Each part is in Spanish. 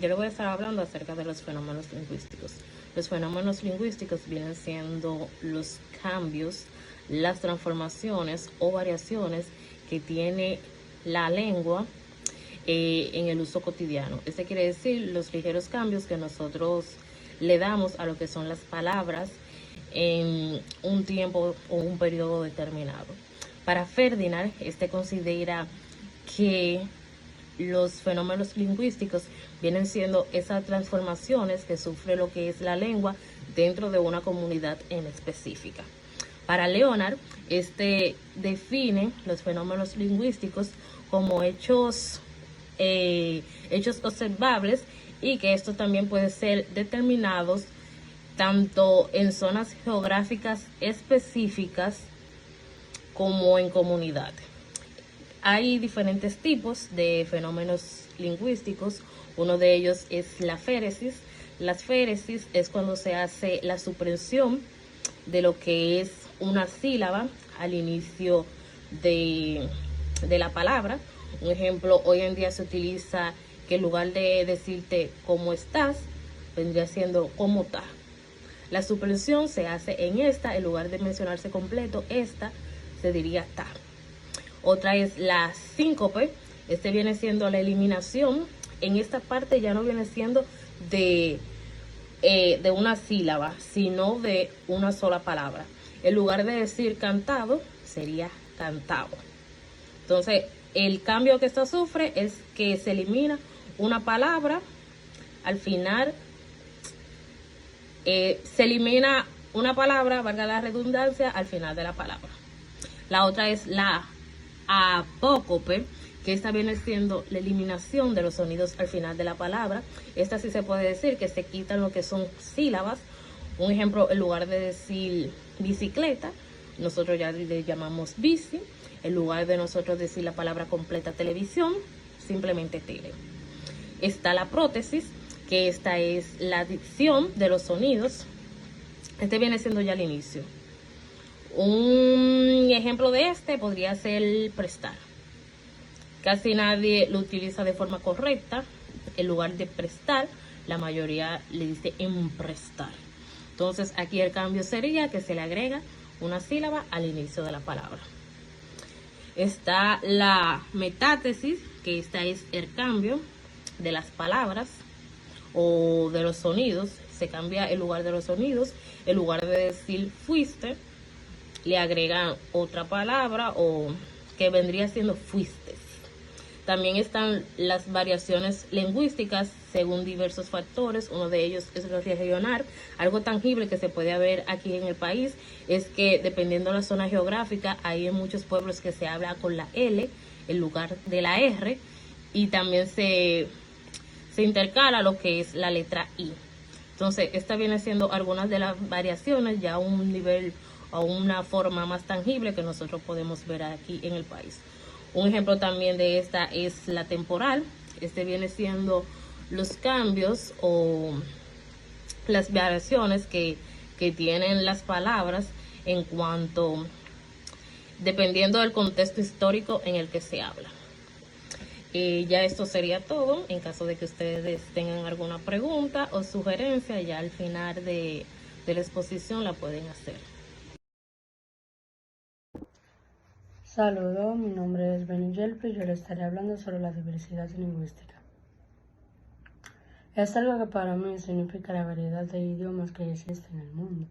yo le voy a estar hablando acerca de los fenómenos lingüísticos. Los fenómenos lingüísticos vienen siendo los cambios, las transformaciones o variaciones que tiene la lengua en el uso cotidiano. Este quiere decir los ligeros cambios que nosotros le damos a lo que son las palabras en un tiempo o un periodo determinado. Para Ferdinand, este considera que los fenómenos lingüísticos vienen siendo esas transformaciones que sufre lo que es la lengua dentro de una comunidad en específica. Para Leonard, este define los fenómenos lingüísticos como hechos observables y que estos también pueden ser determinados tanto en zonas geográficas específicas como en comunidad. Hay diferentes tipos de fenómenos lingüísticos. Uno de ellos es la féresis. La féresis es cuando se hace la supresión de lo que es una sílaba al inicio de la palabra. Un ejemplo, hoy en día se utiliza que en lugar de decirte cómo estás, vendría siendo cómo está. La supresión se hace en esta, en lugar de mencionarse completo, esta se diría ta. Otra es la síncope. Este viene siendo la eliminación. En esta parte ya no viene siendo de una sílaba, sino de una sola palabra. En lugar de decir cantado, sería cantado. Entonces, el cambio que esto sufre es que se elimina una palabra. Al final, se elimina una palabra, valga la redundancia, al final de la palabra. La otra es la apócope, que esta viene siendo la eliminación de los sonidos al final de la palabra. Esta sí se puede decir que se quitan lo que son sílabas. Un ejemplo, en lugar de decir bicicleta, nosotros ya le llamamos bici. En lugar de nosotros decir la palabra completa televisión, simplemente tele. Está la prótesis, que esta es la adición de los sonidos. Este viene siendo ya el inicio. Un ejemplo de este podría ser el prestar. Casi nadie lo utiliza de forma correcta. En lugar de prestar, la mayoría le dice emprestar. Entonces aquí el cambio sería que se le agrega una sílaba al inicio de la palabra. Está la metátesis, que esta es el cambio de las palabras o de los sonidos. Se cambia el lugar de los sonidos. En lugar de decir fuiste, le agregan otra palabra o que vendría siendo fuiste. También están las variaciones lingüísticas según diversos factores. Uno de ellos es lo regional. Algo tangible que se puede ver aquí en el país es que dependiendo de la zona geográfica, hay en muchos pueblos que se habla con la L en lugar de la R, y también se intercala lo que es la letra I. Entonces, esta viene siendo algunas de las variaciones ya a un nivel o una forma más tangible que nosotros podemos ver aquí en el país. Un ejemplo también de esta es la temporal. Este viene siendo los cambios o las variaciones que tienen las palabras en cuanto, dependiendo del contexto histórico en el que se habla. Ya esto sería todo. En caso de que ustedes tengan alguna pregunta o sugerencia, ya al final de la exposición la pueden hacer. Saludos, mi nombre es Benny Yelpi y yo le estaré hablando sobre la diversidad lingüística. Es algo que para mí significa la variedad de idiomas que existen en el mundo.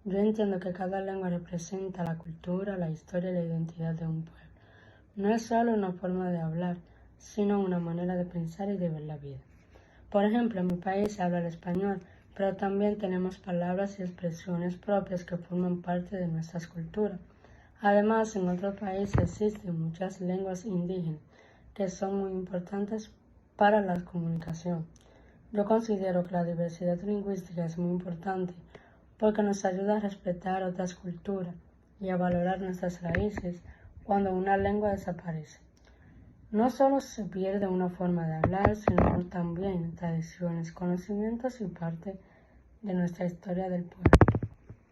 Yo entiendo que cada lengua representa la cultura, la historia y la identidad de un pueblo. No es solo una forma de hablar, sino una manera de pensar y de ver la vida. Por ejemplo, en mi país se habla el español, pero también tenemos palabras y expresiones propias que forman parte de nuestras culturas. Además, en otros países existen muchas lenguas indígenas que son muy importantes para la comunicación. Yo considero que la diversidad lingüística es muy importante porque nos ayuda a respetar otras culturas y a valorar nuestras raíces cuando una lengua desaparece. No solo se pierde una forma de hablar, sino también tradiciones, conocimientos y parte de nuestra historia del pueblo.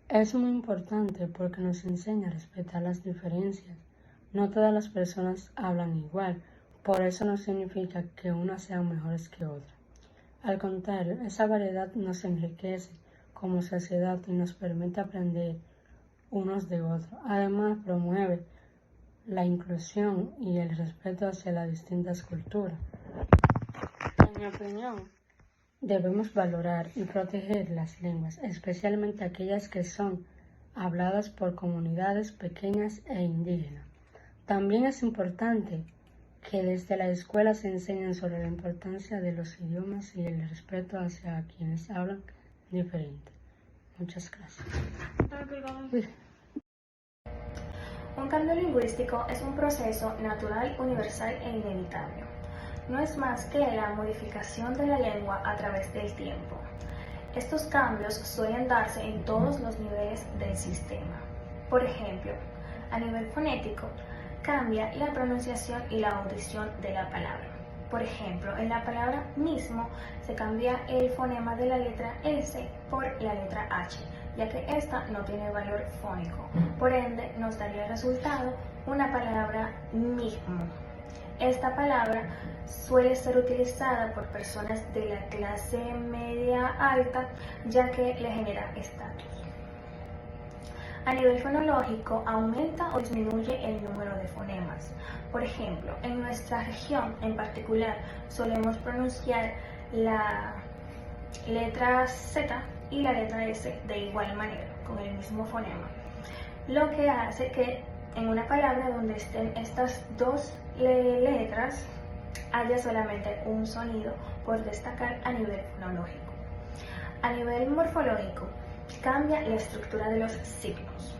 Es muy importante porque nos enseña a respetar las diferencias. No todas las personas hablan igual, por eso no significa que unas sean mejores que otras. Al contrario, esa variedad nos enriquece como sociedad y nos permite aprender unos de otros. Además, promueve la inclusión y el respeto hacia las distintas culturas. En mi opinión, debemos valorar y proteger las lenguas, especialmente aquellas que son habladas por comunidades pequeñas e indígenas. También es importante que desde la escuela se enseñen sobre la importancia de los idiomas y el respeto hacia quienes hablan diferente. Muchas gracias. Un cambio lingüístico es un proceso natural, universal e inevitable. No es más que la modificación de la lengua a través del tiempo. Estos cambios suelen darse en todos los niveles del sistema. Por ejemplo, a nivel fonético, cambia la pronunciación y la audición de la palabra. Por ejemplo, en la palabra mismo se cambia el fonema de la letra S por la letra H, ya que esta no tiene valor fónico. Por ende, nos daría resultado una palabra mismo. Esta palabra suele ser utilizada por personas de la clase media alta, ya que le genera estatus. A nivel fonológico, aumenta o disminuye el número de fonemas. Por ejemplo, en nuestra región en particular, solemos pronunciar la letra Z y la letra S de igual manera, con el mismo fonema. Lo que hace que en una palabra donde estén estas dos letras haya solamente un sonido por destacar a nivel fonológico. A nivel morfológico, cambia la estructura de los signos.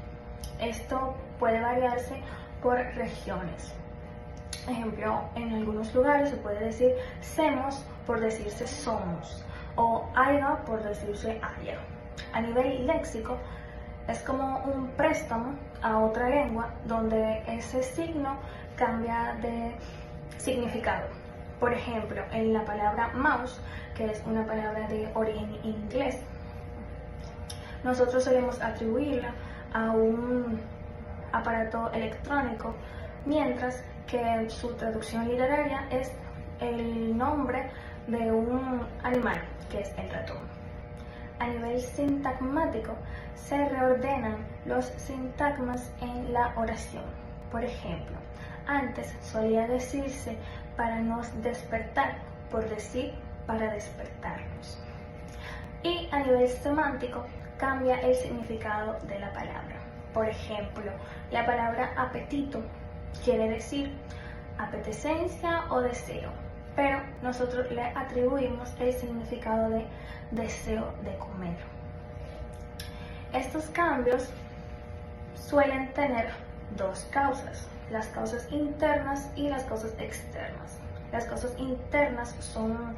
Esto puede variarse por regiones. Ejemplo, en algunos lugares se puede decir semos por decirse somos o aiga por decirse haya. A nivel léxico, es como un préstamo a otra lengua donde ese signo cambia de significado. Por ejemplo, en la palabra mouse, que es una palabra de origen inglés, nosotros solemos atribuirla a un aparato electrónico, mientras que su traducción literaria es el nombre de un animal, que es el ratón. A nivel sintagmático, se reordenan los sintagmas en la oración. Por ejemplo, antes solía decirse para nos despertar, por decir para despertarnos. Y a nivel semántico, cambia el significado de la palabra. Por ejemplo, la palabra apetito quiere decir apetecencia o deseo, pero nosotros le atribuimos el significado de deseo de comer. Estos cambios suelen tener dos causas, las causas internas y las causas externas. Las causas internas son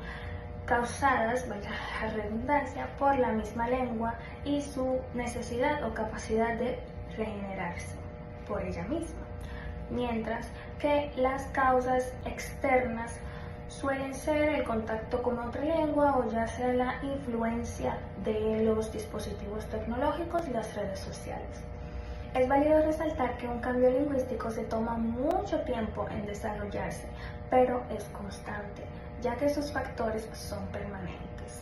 causadas, valga la redundancia, por la misma lengua y su necesidad o capacidad de regenerarse por ella misma, mientras que las causas externas suelen ser el contacto con otra lengua o ya sea la influencia de los dispositivos tecnológicos y las redes sociales. Es válido resaltar que un cambio lingüístico se toma mucho tiempo en desarrollarse, pero es constante, ya que sus factores son permanentes.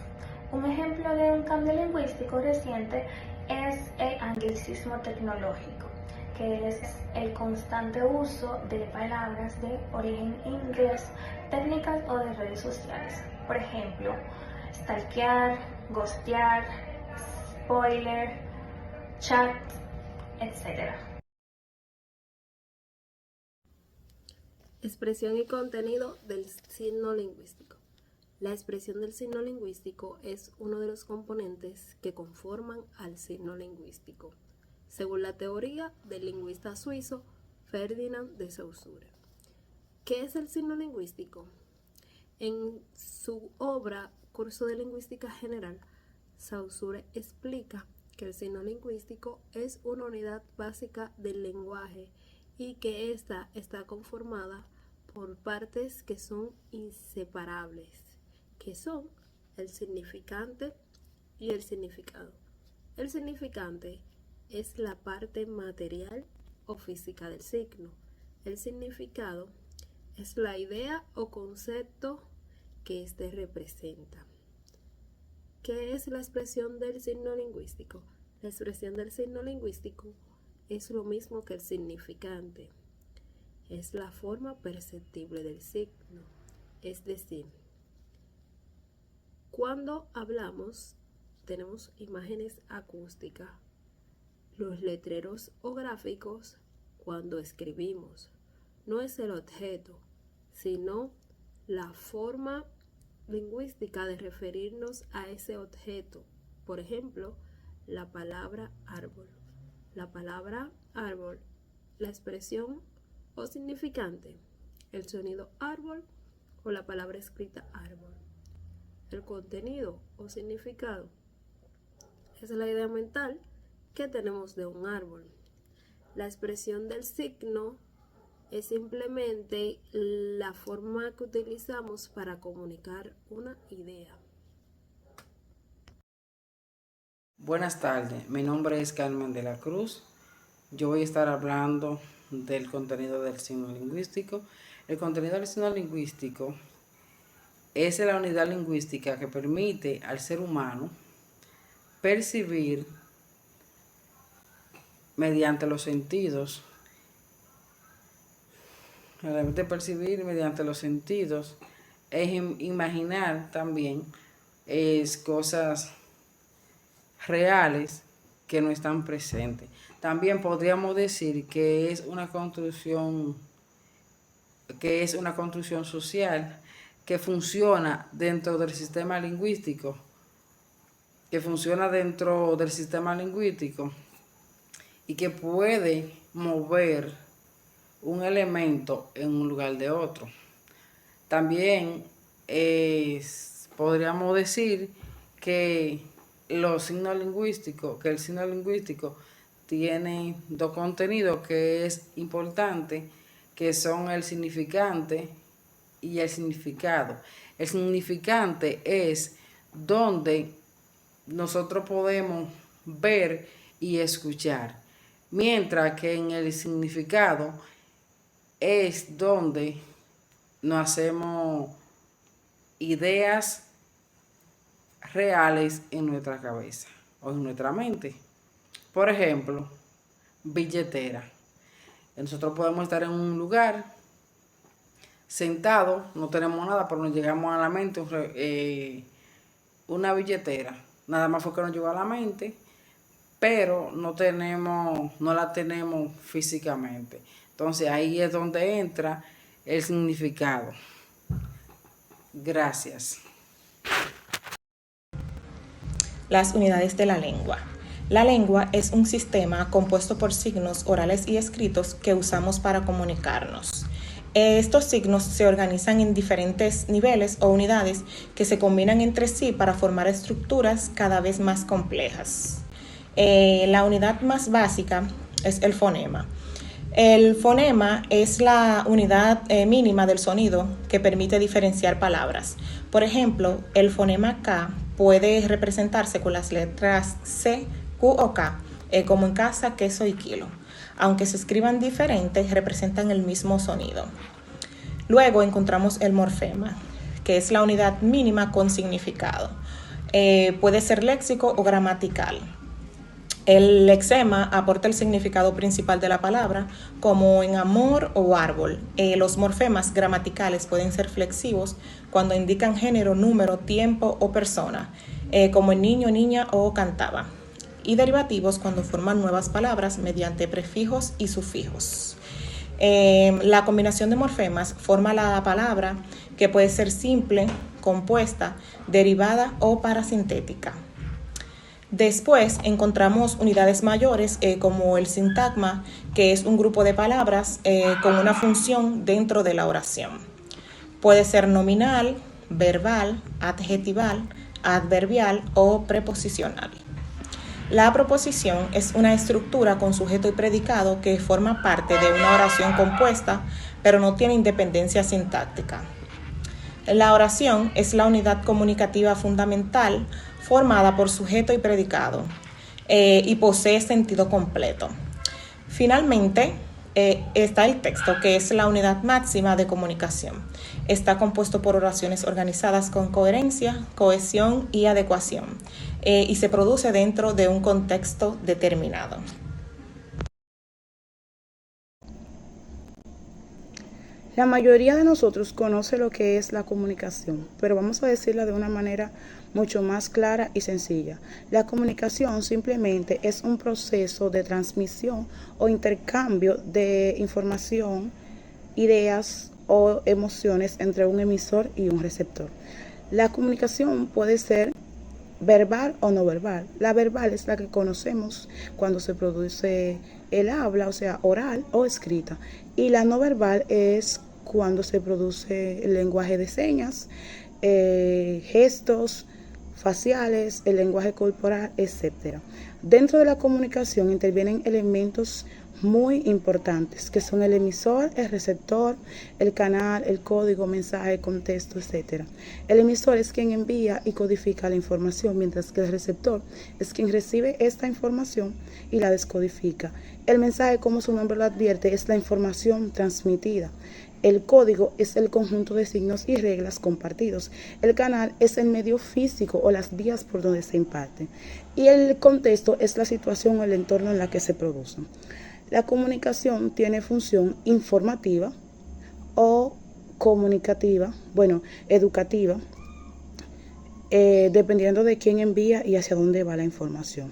Un ejemplo de un cambio lingüístico reciente es el anglicismo tecnológico, que es el constante uso de palabras de origen inglés, técnicas o de redes sociales. Por ejemplo, stalkear, ghostear, spoiler, chat, etc. Expresión y contenido del signo lingüístico. La expresión del signo lingüístico es uno de los componentes que conforman al signo lingüístico, según la teoría del lingüista suizo Ferdinand de Saussure. ¿Qué es el signo lingüístico? En su obra Curso de Lingüística General, Saussure explica que el signo lingüístico es una unidad básica del lenguaje y que ésta está conformada por partes que son inseparables, que son el significante y el significado. El significante es la parte material o física del signo. El significado es la idea o concepto que éste representa. ¿Qué es la expresión del signo lingüístico? La expresión del signo lingüístico es lo mismo que el significante. Es la forma perceptible del signo. Es decir, cuando hablamos, tenemos imágenes acústicas, los letreros o gráficos cuando escribimos. No es el objeto, sino la forma lingüística de referirnos a ese objeto. Por ejemplo, la palabra árbol. La palabra árbol, la expresión o significante, el sonido árbol o la palabra escrita árbol. El contenido o significado es la idea mental que tenemos de un árbol. La expresión del signo es simplemente la forma que utilizamos para comunicar una idea. Buenas tardes, mi nombre es Carmen de la Cruz. Yo voy a estar hablando del contenido del signo lingüístico. El contenido del signo lingüístico es la unidad lingüística que permite al ser humano percibir mediante los sentidos. Es imaginar también cosas reales que no están presentes. También podríamos decir que es una construcción social que funciona dentro del sistema lingüístico, y que puede mover un elemento en un lugar de otro. También podríamos decir que el signo lingüístico tiene dos contenidos que es importante, que son el significante y el significado. El significante es donde nosotros podemos ver y escuchar, mientras que en el significado es donde nos hacemos ideas reales en nuestra cabeza o en nuestra mente. Por ejemplo, billetera. Nosotros podemos estar en un lugar sentado, no tenemos nada, pero nos llegamos a la mente una billetera. Nada más fue que nos llegó a la mente, pero no la tenemos físicamente. Entonces ahí es donde entra el significado. Gracias. Las unidades de la lengua. La lengua es un sistema compuesto por signos orales y escritos que usamos para comunicarnos. Estos signos se organizan en diferentes niveles o unidades que se combinan entre sí para formar estructuras cada vez más complejas. La unidad más básica es el fonema. El fonema es la unidad mínima del sonido que permite diferenciar palabras. Por ejemplo, el fonema K puede representarse con las letras C, Q o K, como en casa, queso y kilo. Aunque se escriban diferentes, representan el mismo sonido. Luego encontramos el morfema, que es la unidad mínima con significado. Puede ser léxico o gramatical. El lexema aporta el significado principal de la palabra, como en amor o árbol. Los morfemas gramaticales pueden ser flexivos cuando indican género, número, tiempo o persona, como en niño, niña o cantaba. Y derivativos cuando forman nuevas palabras mediante prefijos y sufijos. La combinación de morfemas forma la palabra, que puede ser simple, compuesta, derivada o parasintética. Después encontramos unidades mayores como el sintagma, que es un grupo de palabras con una función dentro de la oración. Puede ser nominal, verbal, adjetival, adverbial o preposicional. La proposición es una estructura con sujeto y predicado que forma parte de una oración compuesta, pero no tiene independencia sintáctica. La oración es la unidad comunicativa fundamental formada por sujeto y predicado y posee sentido completo. Finalmente, está el texto, que es la unidad máxima de comunicación. Está compuesto por oraciones organizadas con coherencia, cohesión y adecuación, y se produce dentro de un contexto determinado. La mayoría de nosotros conoce lo que es la comunicación, pero vamos a decirla de una manera mucho más clara y sencilla. La comunicación simplemente es un proceso de transmisión o intercambio de información, ideas o emociones entre un emisor y un receptor. La comunicación puede ser verbal o no verbal. La verbal es la que conocemos cuando se produce el habla, o sea, oral o escrita. Y la no verbal es cuando se produce el lenguaje de señas, gestos faciales, el lenguaje corporal, etc. Dentro de la comunicación intervienen elementos muy importantes, que son el emisor, el receptor, el canal, el código, mensaje, contexto, etc. El emisor es quien envía y codifica la información, mientras que el receptor es quien recibe esta información y la descodifica. El mensaje, como su nombre lo advierte, es la información transmitida. El código es el conjunto de signos y reglas compartidos. El canal es el medio físico o las vías por donde se imparte. Y el contexto es la situación o el entorno en la que se producen. La comunicación tiene función informativa o comunicativa, educativa, dependiendo de quién envía y hacia dónde va la información.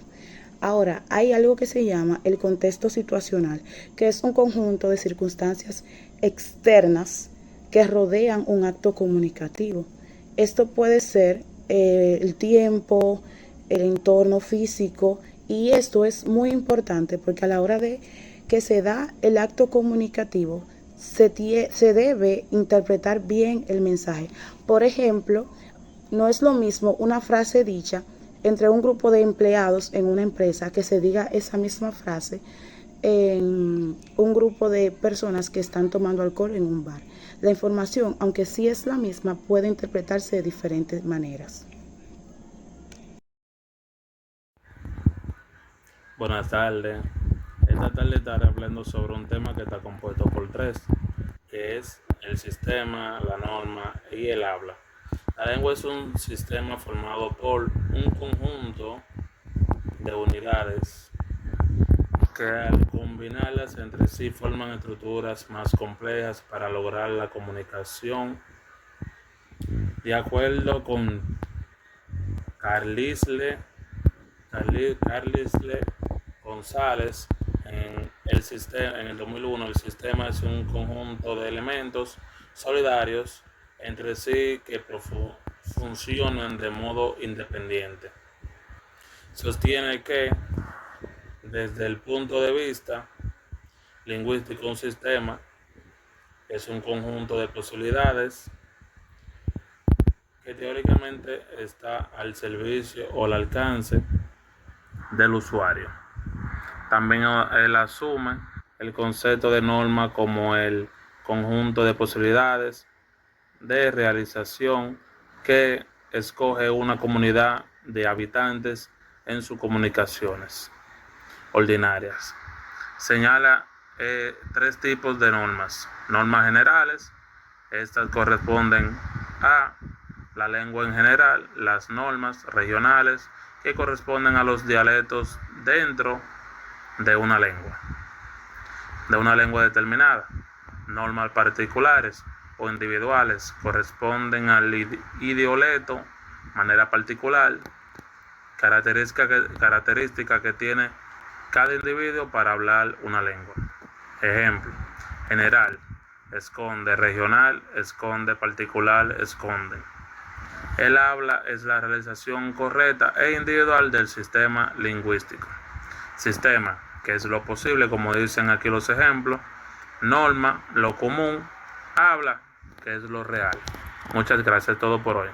Ahora, hay algo que se llama el contexto situacional, que es un conjunto de circunstancias externas que rodean un acto comunicativo. Esto puede ser el tiempo, el entorno físico, y esto es muy importante porque a la hora de que se da el acto comunicativo, se debe interpretar bien el mensaje. Por ejemplo, no es lo mismo una frase dicha entre un grupo de empleados en una empresa que se diga esa misma frase en un grupo de personas que están tomando alcohol en un bar. La información, aunque sí es la misma, puede interpretarse de diferentes maneras. Buenas tardes. Esta tarde estaré hablando sobre un tema que está compuesto por tres, que es el sistema, la norma y el habla. La lengua es un sistema formado por un conjunto de unidades que al combinarlas entre sí forman estructuras más complejas para lograr la comunicación. De acuerdo con Carlisle González, en el 2001, el sistema es un conjunto de elementos solidarios entre sí que funcionan de modo independiente. Sostiene que, desde el punto de vista lingüístico, un sistema es un conjunto de posibilidades que teóricamente está al servicio o al alcance del usuario. También él asume el concepto de norma como el conjunto de posibilidades de realización que escoge una comunidad de habitantes en sus comunicaciones ordinarias. Señala tres tipos de normas. Normas generales, estas corresponden a la lengua en general. Las normas regionales, que corresponden a los dialectos dentro de una lengua determinada. Normas particulares o individuales corresponden al idiolecto, manera particular, característica que tiene cada individuo para hablar una lengua. Ejemplo: general, esconde; regional, esconde; particular, esconde. El habla es la realización correcta e individual del sistema lingüístico. Sistema, que es lo posible, como dicen aquí los ejemplos. Norma, lo común. Habla, que es lo real. Muchas gracias, todo por hoy.